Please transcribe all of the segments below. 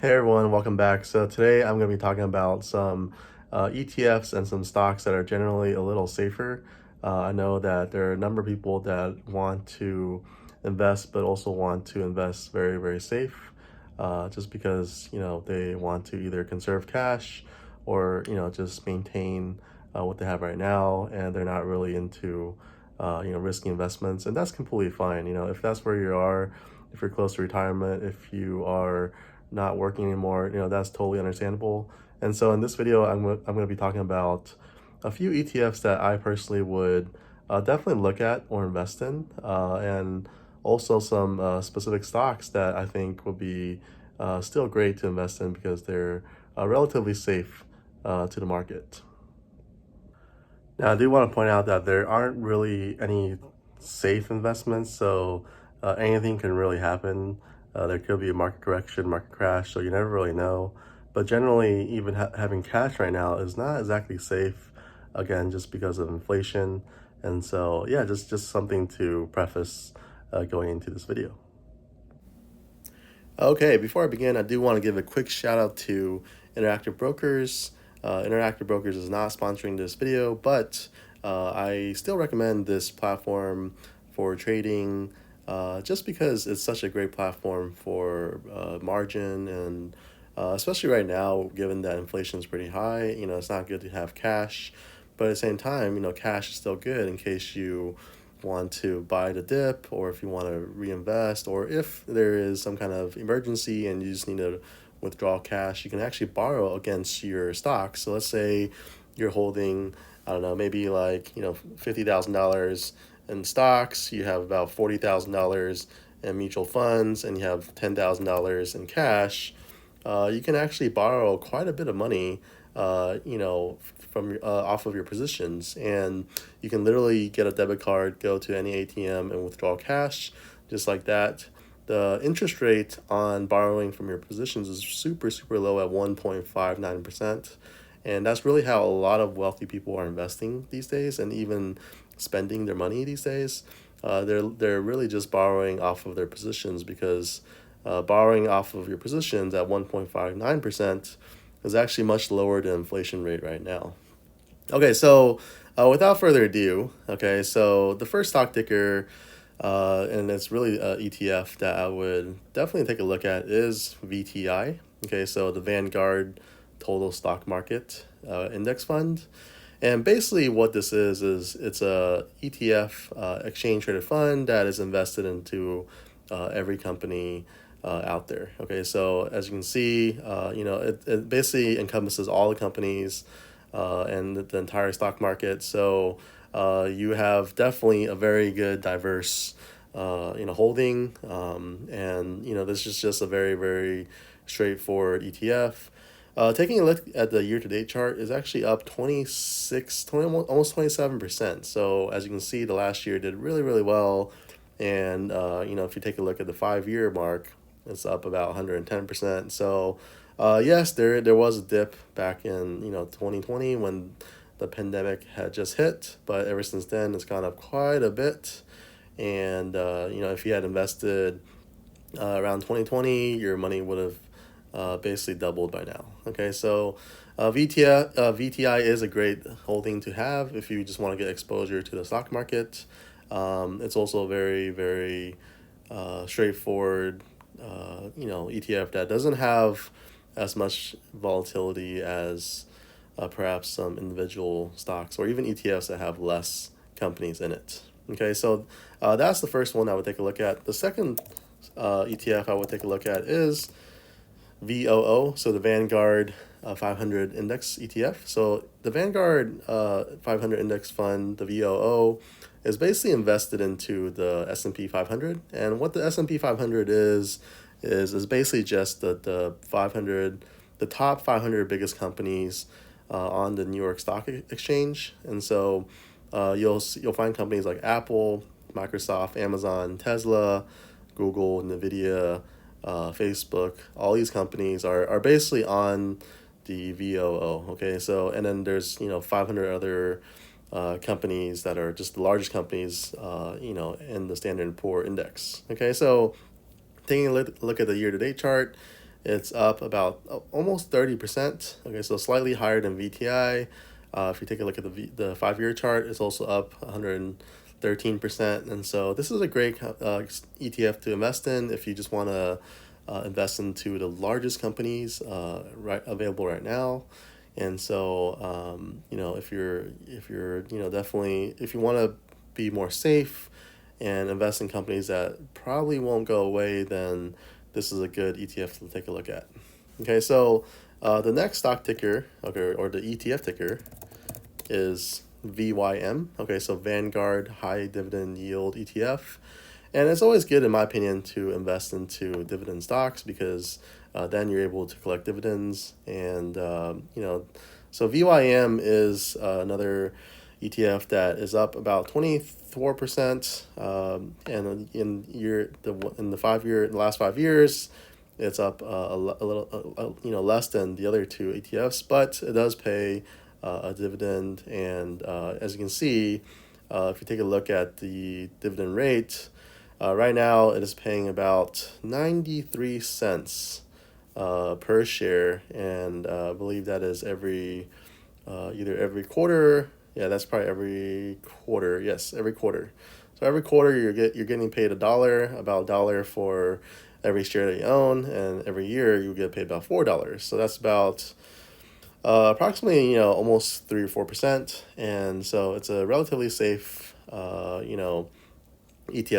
Hey everyone, welcome back. So today I'm going to be talking about some ETFs and some stocks that are generally a little safer. I know that there are a number of people that want to invest, but also want to invest very, very safe, just because they want to either conserve cash or just maintain what they have right now, and they're not really into risky investments, and that's completely fine. If that's where you are, if you're close to retirement, if you are not working anymore, that's totally understandable. And so in this video, I'm going to be talking about a few ETFs that I personally would definitely look at or invest in, and also some specific stocks that I think will be still great to invest in because they're relatively safe to the market. Now, I do want to point out that there aren't really any safe investments, so anything can really happen. There could be a market correction, market crash, so you never really know. But generally, even having cash right now is not exactly safe, again, just because of inflation. And so, yeah, just something to preface going into this video. Okay, before I begin, I do want to give a quick shout out to Interactive Brokers. Interactive Brokers is not sponsoring this video, but I still recommend this platform for trading just because it's such a great platform for margin and especially right now, given that inflation is pretty high, it's not good to have cash, but at the same time, cash is still good in case you want to buy the dip or if you want to reinvest or if there is some kind of emergency and you just need to withdraw cash, you can actually borrow against your stocks. So let's say you're holding, I don't know, maybe like $50,000 in stocks, you have about $40,000 in mutual funds, and you have $10,000 in cash. You can actually borrow quite a bit of money, from off of your positions, and you can literally get a debit card, go to any ATM, and withdraw cash, just like that. The interest rate on borrowing from your positions is super, super low at 1.59%. And that's really how a lot of wealthy people are investing these days and even spending their money these days. They're really just borrowing off of their positions because borrowing off of your positions at 1.59% is actually much lower than inflation rate right now. Okay, so without further ado, okay, so the first stock ticker, and it's really a ETF that I would definitely take a look at is VTI. Okay, so the Vanguard Total Stock Market Index Fund. And basically what this is it's a ETF, exchange traded fund that is invested into every company out there. Okay, so as you can see, it basically encompasses all the companies and the entire stock market. So you have definitely a very good diverse holding, and this is just a very, very straightforward ETF. Taking a look at the year-to-date chart is actually up almost 27%. So as you can see, the last year did really, really well. And if you take a look at the 5-year mark, it's up about 110%. So yes, there was a dip back in 2020 when the pandemic had just hit, but ever since then it's gone up quite a bit. And if you had invested around 2020, your money would have basically doubled by now. Okay, so VTI is a great holding to have if you just want to get exposure to the stock market. It's also very, very straightforward, ETF that doesn't have as much volatility as perhaps some individual stocks or even ETFs that have less companies in it. Okay, so that's the first one I would take a look at. The second ETF I would take a look at is VOO, so the Vanguard 500 Index ETF. So the Vanguard 500 Index Fund, the VOO, is basically invested into the S&P 500. And what the S&P 500 is basically just the 500, the top 500 biggest companies on the New York Stock Exchange. And so you'll find companies like Apple, Microsoft, Amazon, Tesla, Google, Nvidia, Facebook. All these companies are basically on the VOO. Okay, so and then there's 500 other companies that are just the largest companies in the Standard & Poor index. Okay, so taking a look at the year-to-date chart, it's up about almost 30%. Okay, so slightly higher than VTI. If you take a look at the 5-year chart, it's also up 113%. And so this is a great ETF to invest in if you just want to invest into the largest companies available right now. And so if you're definitely, if you want to be more safe and invest in companies that probably won't go away, then this is a good ETF to take a look at. Okay, so the next stock ticker, okay, or the ETF ticker is VYM. Okay, so Vanguard High Dividend Yield ETF. And it's always good, in my opinion, to invest into dividend stocks because then you're able to collect dividends. And, so VYM is another ETF that is up about 24%. And in the last 5 years, it's up a little, less than the other two ETFs, but it does pay a dividend. And as you can see, if you take a look at the dividend rate, right now it is paying about 93 cents per share, and I believe that is either every quarter. Yeah, that's probably every quarter. Yes, every quarter. So every quarter you're getting paid about $1 for every share that you own, and every year you get paid about $4. So that's about approximately almost 3 or 4%, and so it's a relatively safe ETF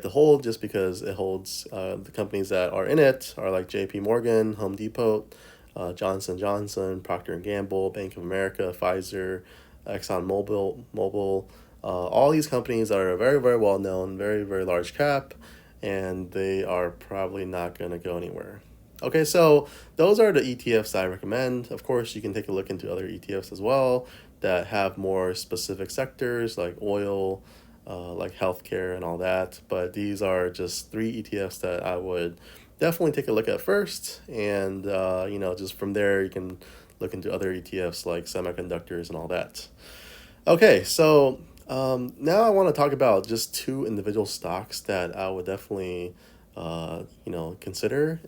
to hold, just because it holds the companies that are in it are like J.P. Morgan, Home Depot, Johnson Johnson, Procter and Gamble, Bank of America, Pfizer, ExxonMobil, all these companies that are very, very well known, very, very large cap, and they are probably not going to go anywhere. Okay, so those are the ETFs I recommend. Of course, you can take a look into other ETFs as well that have more specific sectors like oil, like healthcare and all that. But these are just 3 ETFs that I would definitely take a look at first. And, just from there, you can look into other ETFs like semiconductors and all that. Okay, so now I want to talk about just 2 individual stocks that I would definitely, consider,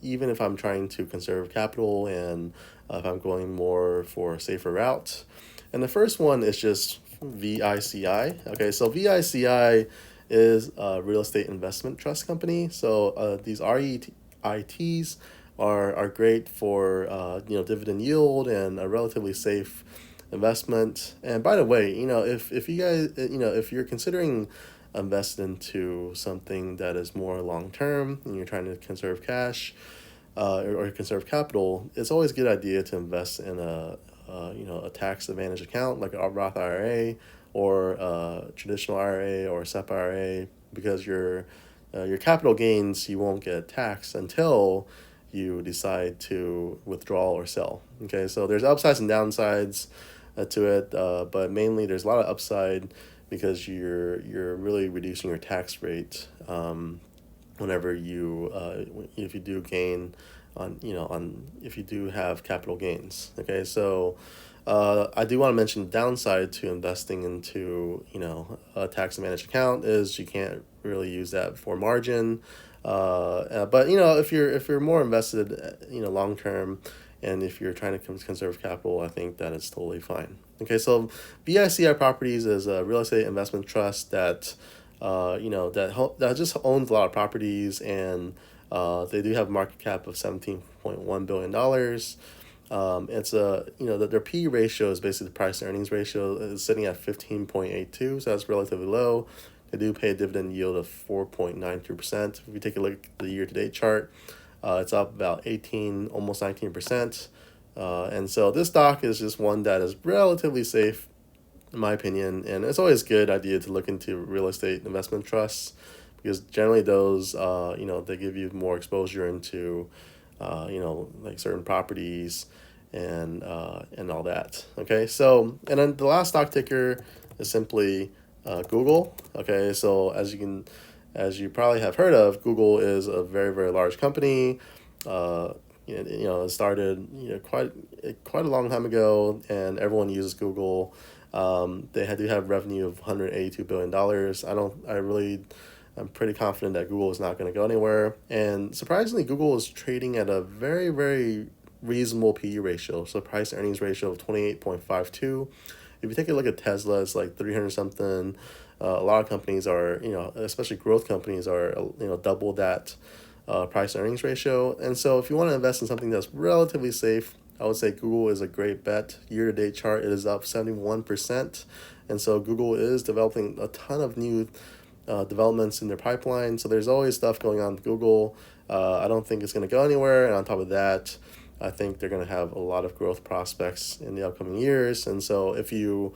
even if I'm trying to conserve capital and if I'm going more for a safer route. And the first one is just VICI. Okay, so VICI is a real estate investment trust company. So these REITs are great for dividend yield and a relatively safe investment. And by the way, if you guys, if you're considering invest into something that is more long term and you're trying to conserve cash or conserve capital, it's always a good idea to invest in a tax advantage account like a Roth IRA or a traditional IRA or a SEP IRA, because your capital gains, you won't get taxed until you decide to withdraw or sell. Okay, so there's upsides and downsides to it, but mainly there's a lot of upside because you're really reducing your tax rate whenever if you do gain on if you do have capital gains. Okay, so I do want to mention the downside to investing into a tax managed account is you can't really use that for margin. But if you're more invested long term, and if you're trying to conserve capital, I think that it's totally fine. Okay, so BICI Properties is a real estate investment trust that that just owns a lot of properties, and they do have a market cap of $17.1 billion. It's their P ratio is basically the price to earnings ratio is sitting at 15.82, so that's relatively low. They do pay a dividend yield of 4.93%. If you take a look at the year to date chart, it's up about 18, almost 19%. And so this stock is just one that is relatively safe, in my opinion. And it's always a good idea to look into real estate investment trusts, because generally those, they give you more exposure into, like certain properties and all that. Okay, so, and then the last stock ticker is simply Google. Okay, so as you probably have heard of, Google is a very, very large company. It started quite a long time ago, and everyone uses Google. They do have revenue of $182 billion. I'm pretty confident that Google is not going to go anywhere. And surprisingly, Google is trading at a very, very reasonable PE ratio, so price earnings ratio of 28.52. If you take a look at Tesla, it's like 300 something. A lot of companies are, especially growth companies are, double that price earnings ratio. And so if you want to invest in something that's relatively safe, I would say Google is a great bet. Year to date chart, it is up 71%. And so Google is developing a ton of new developments in their pipeline. So there's always stuff going on with Google. I don't think it's going to go anywhere. And on top of that, I think they're going to have a lot of growth prospects in the upcoming years. And so if you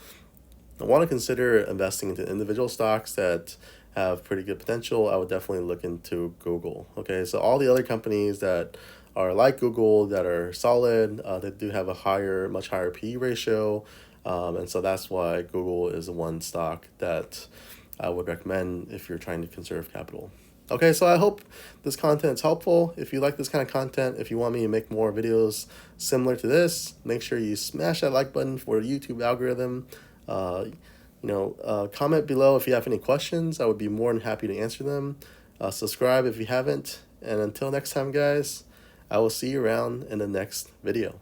want to consider investing into individual stocks that have pretty good potential, I would definitely look into Google. Okay, so all the other companies that are like Google that are solid, they do have a much higher PE ratio. And so that's why Google is the one stock that I would recommend if you're trying to conserve capital. Okay, so I hope this content is helpful. If you like this kind of content, if you want me to make more videos similar to this, make sure you smash that like button for the YouTube algorithm. Comment below if you have any questions. I would be more than happy to answer them. Subscribe if you haven't. And until next time, guys, I will see you around in the next video.